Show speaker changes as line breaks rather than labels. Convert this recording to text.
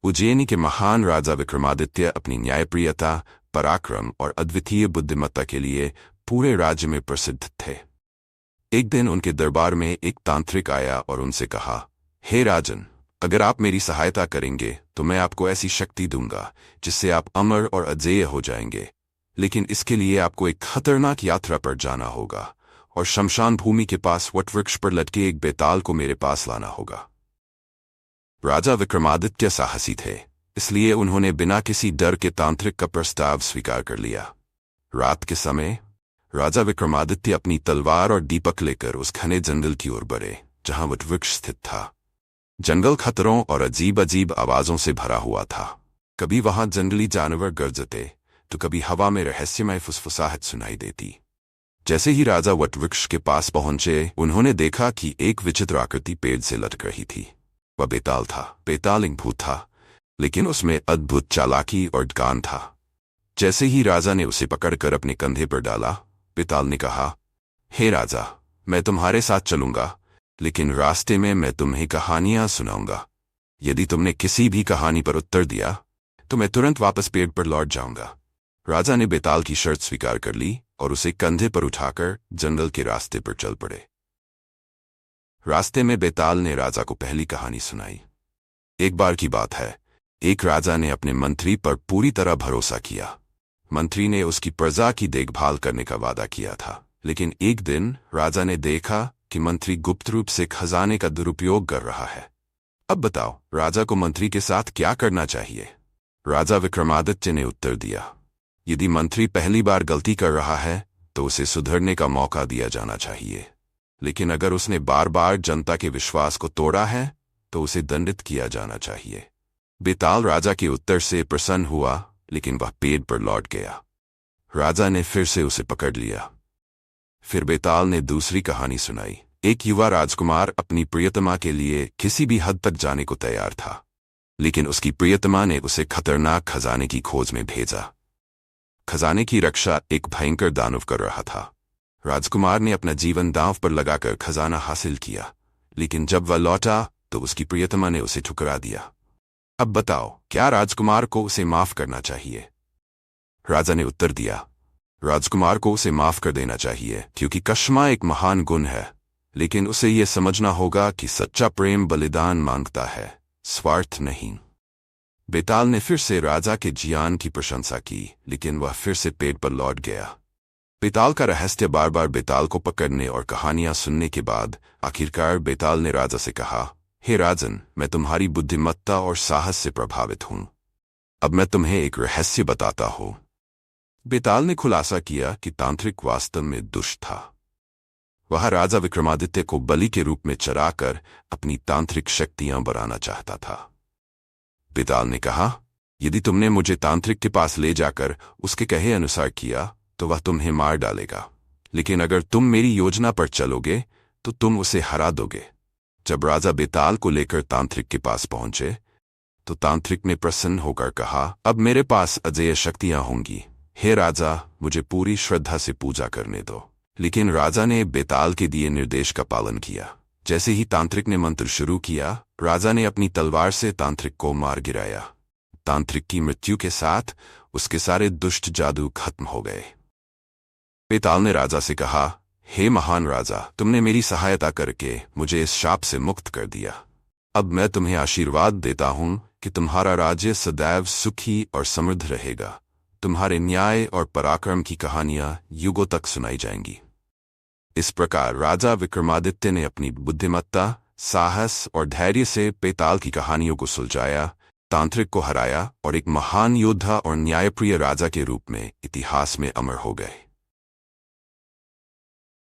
उज्जैनी के महान राजा विक्रमादित्य अपनी न्यायप्रियता, पराक्रम और अद्वितीय बुद्धिमत्ता के लिए पूरे राज्य में प्रसिद्ध थे। एक दिन उनके दरबार में एक तांत्रिक आया और उनसे कहा, हे राजन, अगर आप मेरी सहायता करेंगे तो मैं आपको ऐसी शक्ति दूंगा जिससे आप अमर और अजेय हो जाएंगे, लेकिन इसके लिए आपको एक खतरनाक यात्रा पर जाना होगा और शमशान भूमि के पास वटवृक्ष पर लटके एक बेताल को मेरे पास लाना होगा। राजा विक्रमादित्य साहसी थे, इसलिए उन्होंने बिना किसी डर के तांत्रिक का प्रस्ताव स्वीकार कर लिया। रात के समय राजा विक्रमादित्य अपनी तलवार और दीपक लेकर उस घने जंगल की ओर बढ़े जहां वटवृक्ष स्थित था। जंगल खतरों और अजीब अजीब आवाजों से भरा हुआ था। कभी वहां जंगली जानवर गरजते तो कभी हवा में रहस्यमय फुसफुसाहट सुनाई देती। जैसे ही राजा वटवृक्ष के पास पहुंचे, उन्होंने देखा कि एक विचित्र आकृति पेड़ से लटक रही थी। वह बेताल था। बेताल एक भूत था, लेकिन उसमें अद्भुत चालाकी और ज्ञान था। जैसे ही राजा ने उसे पकड़कर अपने कंधे पर डाला, बेताल ने कहा, हे राजा, मैं तुम्हारे साथ चलूंगा, लेकिन रास्ते में मैं तुम्हें कहानियां सुनाऊंगा। यदि तुमने किसी भी कहानी पर उत्तर दिया तो मैं तुरंत वापस पेड़ पर लौट जाऊंगा। राजा ने बेताल की शर्त स्वीकार कर ली और उसे कंधे पर उठाकर जंगल के रास्ते पर चल पड़े। रास्ते में बेताल ने राजा को पहली कहानी सुनाई। एक बार की बात है, एक राजा ने अपने मंत्री पर पूरी तरह भरोसा किया। मंत्री ने उसकी प्रजा की देखभाल करने का वादा किया था, लेकिन एक दिन राजा ने देखा कि मंत्री गुप्त रूप से खजाने का दुरुपयोग कर रहा है। अब बताओ, राजा को मंत्री के साथ क्या करना चाहिए? राजा विक्रमादित्य ने उत्तर दिया, यदि मंत्री पहली बार गलती कर रहा है तो उसे सुधरने का मौका दिया जाना चाहिए, लेकिन अगर उसने बार बार जनता के विश्वास को तोड़ा है तो उसे दंडित किया जाना चाहिए। बेताल राजा के उत्तर से प्रसन्न हुआ, लेकिन वह पेड़ पर लौट गया। राजा ने फिर से उसे पकड़ लिया। फिर बेताल ने दूसरी कहानी सुनाई। एक युवा राजकुमार अपनी प्रियतमा के लिए किसी भी हद तक जाने को तैयार था, लेकिन उसकी प्रियतमा ने उसे खतरनाक खजाने की खोज में भेजा। खजाने की रक्षा एक भयंकर दानव कर रहा था। राजकुमार ने अपना जीवन दांव पर लगाकर खजाना हासिल किया, लेकिन जब वह लौटा तो उसकी प्रियतमा ने उसे ठुकरा दिया। अब बताओ, क्या राजकुमार को उसे माफ करना चाहिए? राजा ने उत्तर दिया, राजकुमार को उसे माफ कर देना चाहिए, क्योंकि क्षमा एक महान गुण है, लेकिन उसे यह समझना होगा कि सच्चा प्रेम बलिदान मांगता है, स्वार्थ नहीं। बेताल ने फिर से राजा के ज्ञान की प्रशंसा की, लेकिन वह फिर से पेड़ पर लौट गया। बेताल का रहस्य बार बार बेताल को पकड़ने और कहानियां सुनने के बाद आखिरकार बेताल ने राजा से कहा, हे राजन, मैं तुम्हारी बुद्धिमत्ता और साहस से प्रभावित हूं। अब मैं तुम्हें एक रहस्य बताता हूं। बेताल ने खुलासा किया कि तांत्रिक वास्तव में दुष्ट था। वह राजा विक्रमादित्य को बलि के रूप में चराकर अपनी तांत्रिक शक्तियां बढ़ाना चाहता था। बेताल ने कहा, यदि तुमने मुझे तांत्रिक के पास ले जाकर उसके कहे अनुसार किया तो वह तुम्हें मार डालेगा, लेकिन अगर तुम मेरी योजना पर चलोगे तो तुम उसे हरा दोगे। जब राजा बेताल को लेकर तांत्रिक के पास पहुंचे तो तांत्रिक ने प्रसन्न होकर कहा, अब मेरे पास अजेय शक्तियां होंगी। हे राजा, मुझे पूरी श्रद्धा से पूजा करने दो। लेकिन राजा ने बेताल के दिए निर्देश का पालन किया। जैसे ही तांत्रिक ने मंत्र शुरू किया, राजा ने अपनी तलवार से तांत्रिक को मार गिराया। तांत्रिक की मृत्यु के साथ उसके सारे दुष्ट जादू खत्म हो गए। बेताल ने राजा से कहा, हे महान राजा, तुमने मेरी सहायता करके मुझे इस शाप से मुक्त कर दिया। अब मैं तुम्हें आशीर्वाद देता हूं कि तुम्हारा राज्य सदैव सुखी और समृद्ध रहेगा। तुम्हारे न्याय और पराक्रम की कहानियां युगों तक सुनाई जाएंगी। इस प्रकार राजा विक्रमादित्य ने अपनी बुद्धिमत्ता, साहस और धैर्य से बेताल की कहानियों को सुलझाया, तांत्रिक को हराया और एक महान योद्धा और न्यायप्रिय राजा के रूप में इतिहास में अमर हो गए।